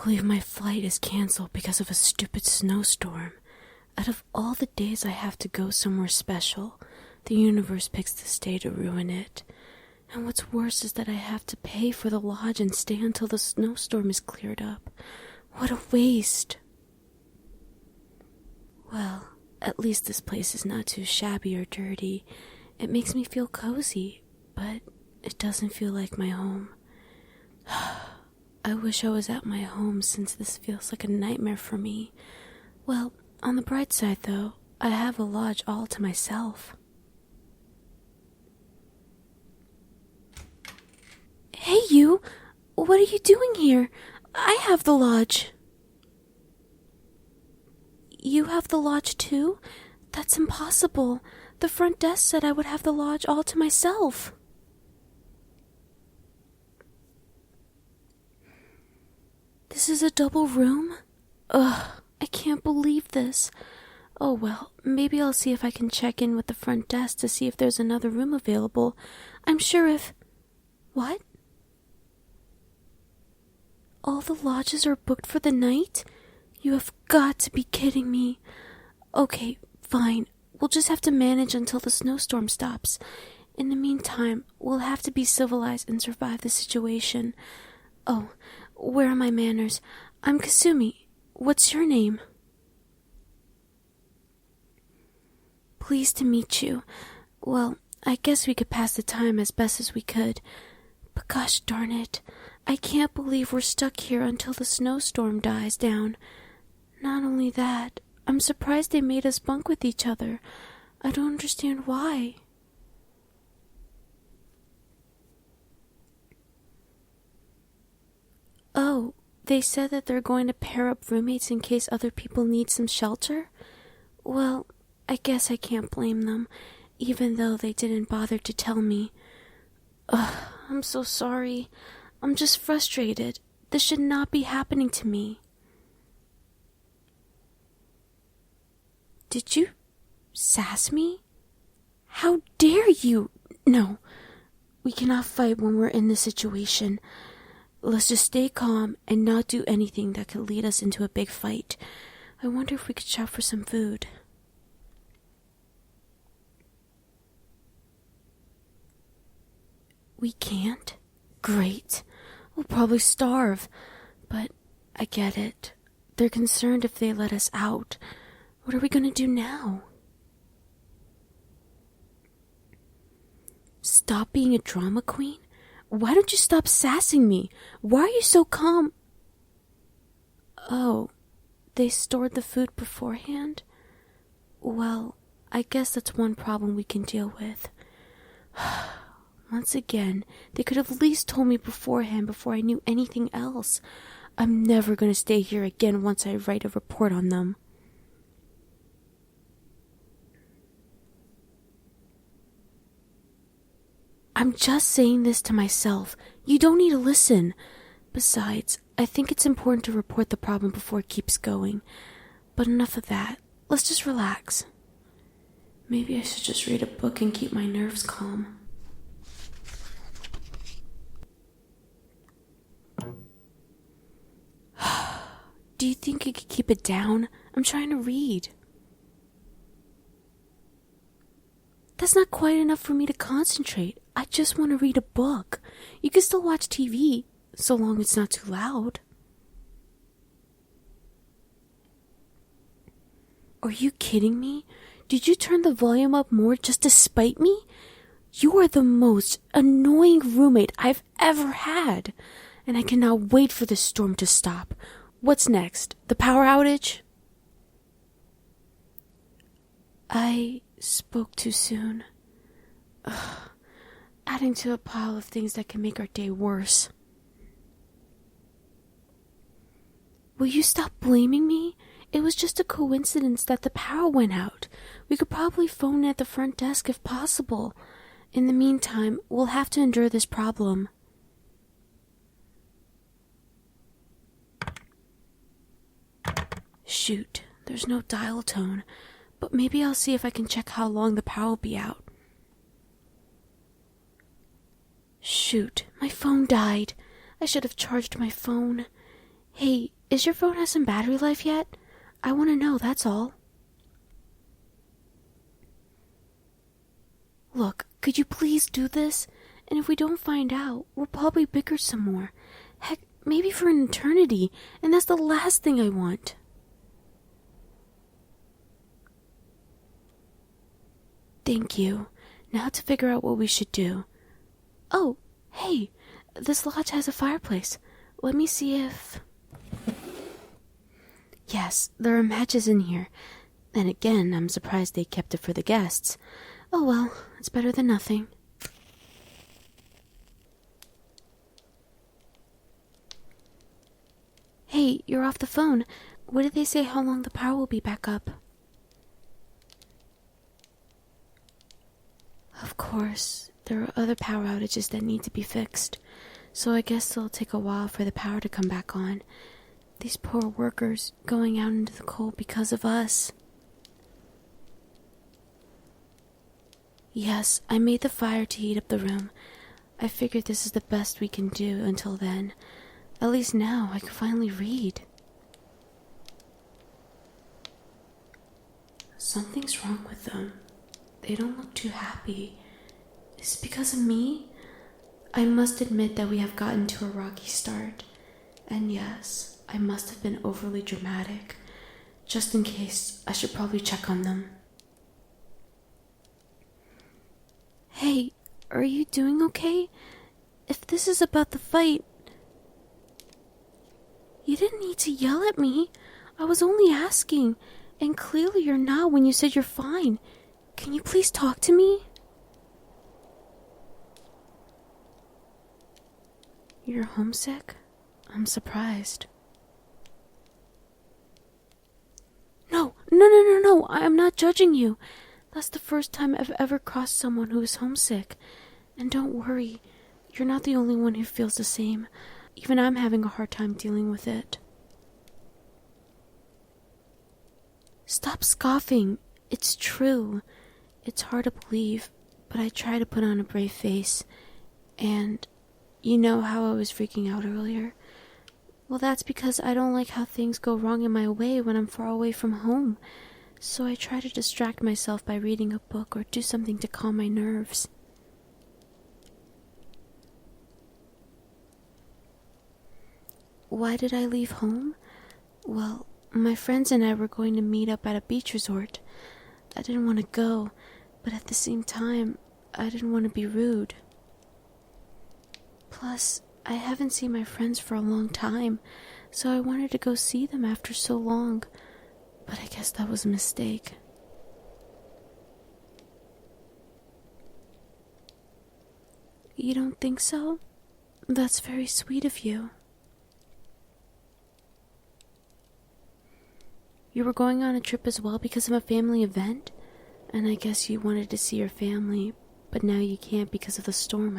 believe my flight is canceled because of a stupid snowstorm. Out of all the days I have to go somewhere special, the universe picks this day to ruin it. And what's worse is that I have to pay for the lodge and stay until the snowstorm is cleared up. What a waste. Well, at least this place is not too shabby or dirty. It makes me feel cozy, but it doesn't feel like my home. I wish I was at my home since this feels like a nightmare for me. Well, on the bright side though, I have a lodge all to myself. Hey you! What are you doing here? I have the lodge. You have the lodge too? That's impossible. The front desk said I would have the lodge all to myself. This is a double room? Ugh, I can't believe this. Oh well, maybe I'll see if I can check in with the front desk to see if there's another room available. I'm sure if... What? All the lodges are booked for the night? You have got to be kidding me. Okay, fine. We'll just have to manage until the snowstorm stops. In the meantime, we'll have to be civilized and survive the situation. Oh, where are my manners? I'm Kasumi. What's your name? Pleased to meet you. Well, I guess we could pass the time as best as we could. But gosh darn it, I can't believe we're stuck here until the snowstorm dies down. Not only that, I'm surprised they made us bunk with each other. I don't understand why. Oh, they said that they're going to pair up roommates in case other people need some shelter? Well, I guess I can't blame them, even though they didn't bother to tell me. Ugh, I'm so sorry. I'm just frustrated. This should not be happening to me. Did you sass me? How dare you? No, we cannot fight when we're in this situation. Let's just stay calm and not do anything that could lead us into a big fight. I wonder if we could shop for some food. We can't? Great. We'll probably starve. But I get it. They're concerned if they let us out. What are we going to do now? Stop being a drama queen? Why don't you stop sassing me? Why are you so calm? Oh, they stored the food beforehand? Well, I guess that's one problem we can deal with. Once again, they could have at least told me beforehand before I knew anything else. I'm never going to stay here again once I write a report on them. I'm just saying this to myself. You don't need to listen. Besides, I think it's important to report the problem before it keeps going. But enough of that. Let's just relax. Maybe I should just read a book and keep my nerves calm. Do you think you could keep it down? I'm trying to read. That's not quite enough for me to concentrate. I just want to read a book. You can still watch TV, so long it's not too loud. Are you kidding me? Did you turn the volume up more just to spite me? You are the most annoying roommate I've ever had, and I cannot wait for this storm to stop. What's next? The power outage? I spoke too soon. Ugh. Adding to a pile of things that can make our day worse. Will you stop blaming me? It was just a coincidence that the power went out. We could probably phone at the front desk if possible. In the meantime, we'll have to endure this problem. Shoot, there's no dial tone, but maybe I'll see if I can check how long the power will be out. Shoot, my phone died. I should have charged my phone. Hey, is your phone has some battery life yet? I want to know, that's all. Look, could you please do this? And if we don't find out, we'll probably bicker some more. Heck, maybe for an eternity, and that's the last thing I want. Thank you. Now to figure out what we should do. Oh, hey, this lodge has a fireplace. Let me see if... Yes, there are matches in here. And again, I'm surprised they kept it for the guests. Oh well, it's better than nothing. Hey, you're off the phone. What did they say how long the power will be back up? Of course, there are other power outages that need to be fixed. So I guess it'll take a while for the power to come back on. These poor workers going out into the cold because of us. Yes, I made the fire to heat up the room. I figured this is the best we can do until then. At least now I can finally read. Something's wrong with them. They don't look too happy. Is it because of me? I must admit that we have gotten to a rocky start. And yes, I must have been overly dramatic. Just in case, I should probably check on them. Hey, are you doing okay? If this is about the fight... You didn't need to yell at me. I was only asking. And clearly you're not when you said you're fine. Can you please talk to me? You're homesick? I'm surprised. No. I'm not judging you. That's the first time I've ever crossed someone who is homesick. And don't worry, you're not the only one who feels the same. Even I'm having a hard time dealing with it. Stop scoffing. It's true. It's hard to believe, but I try to put on a brave face. And you know how I was freaking out earlier? Well, that's because I don't like how things go wrong in my way when I'm far away from home. So I try to distract myself by reading a book or do something to calm my nerves. Why did I leave home? Well, my friends and I were going to meet up at a beach resort. I didn't want to go, but at the same time, I didn't want to be rude. Plus, I haven't seen my friends for a long time, so I wanted to go see them after so long. But I guess that was a mistake. You don't think so? That's very sweet of you. You were going on a trip as well because of a family event? And I guess you wanted to see your family, but now you can't because of the storm,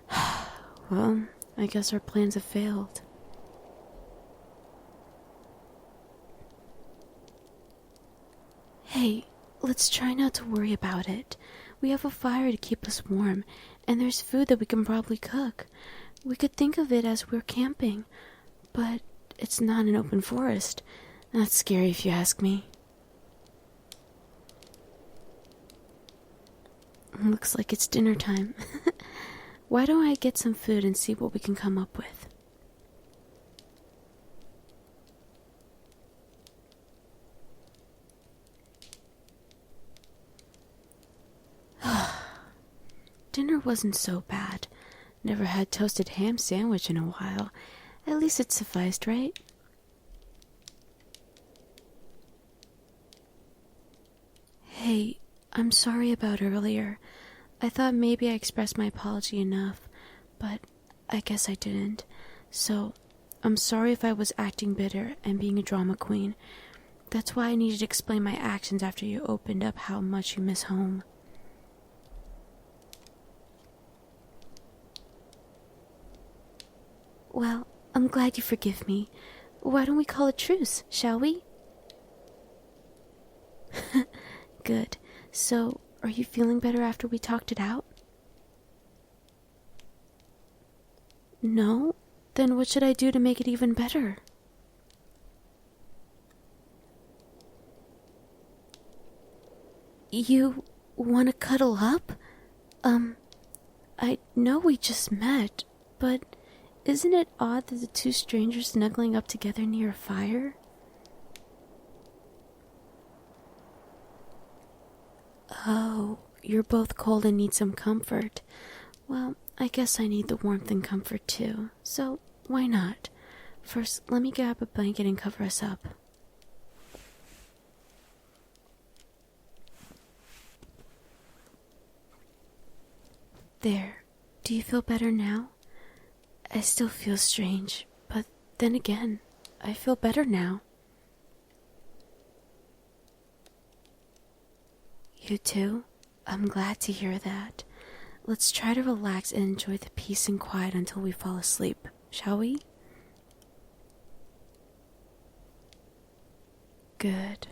huh? Well, I guess our plans have failed. Hey, let's try not to worry about it. We have a fire to keep us warm, and there's food that we can probably cook. We could think of it as we're camping, but it's not an open forest. That's scary if you ask me. Looks like it's dinner time. Why don't I get some food and see what we can come up with? Dinner wasn't so bad. Never had toasted ham sandwich in a while. At least it sufficed, right? Hey, I'm sorry about earlier. I thought maybe I expressed my apology enough, but I guess I didn't. So, I'm sorry if I was acting bitter and being a drama queen. That's why I needed to explain my actions after you opened up how much you miss home. Well, I'm glad you forgive me. Why don't we call a truce, shall we? Good. So, are you feeling better after we talked it out? No? Then what should I do to make it even better? You want to cuddle up? I know we just met, but isn't it odd that the two strangers snuggling up together near a fire? Oh, you're both cold and need some comfort. Well, I guess I need the warmth and comfort too, so why not? First, let me grab a blanket and cover us up. There. Do you feel better now? I still feel strange, but then again, I feel better now. You too? I'm glad to hear that. Let's try to relax and enjoy the peace and quiet until we fall asleep, shall we? Good.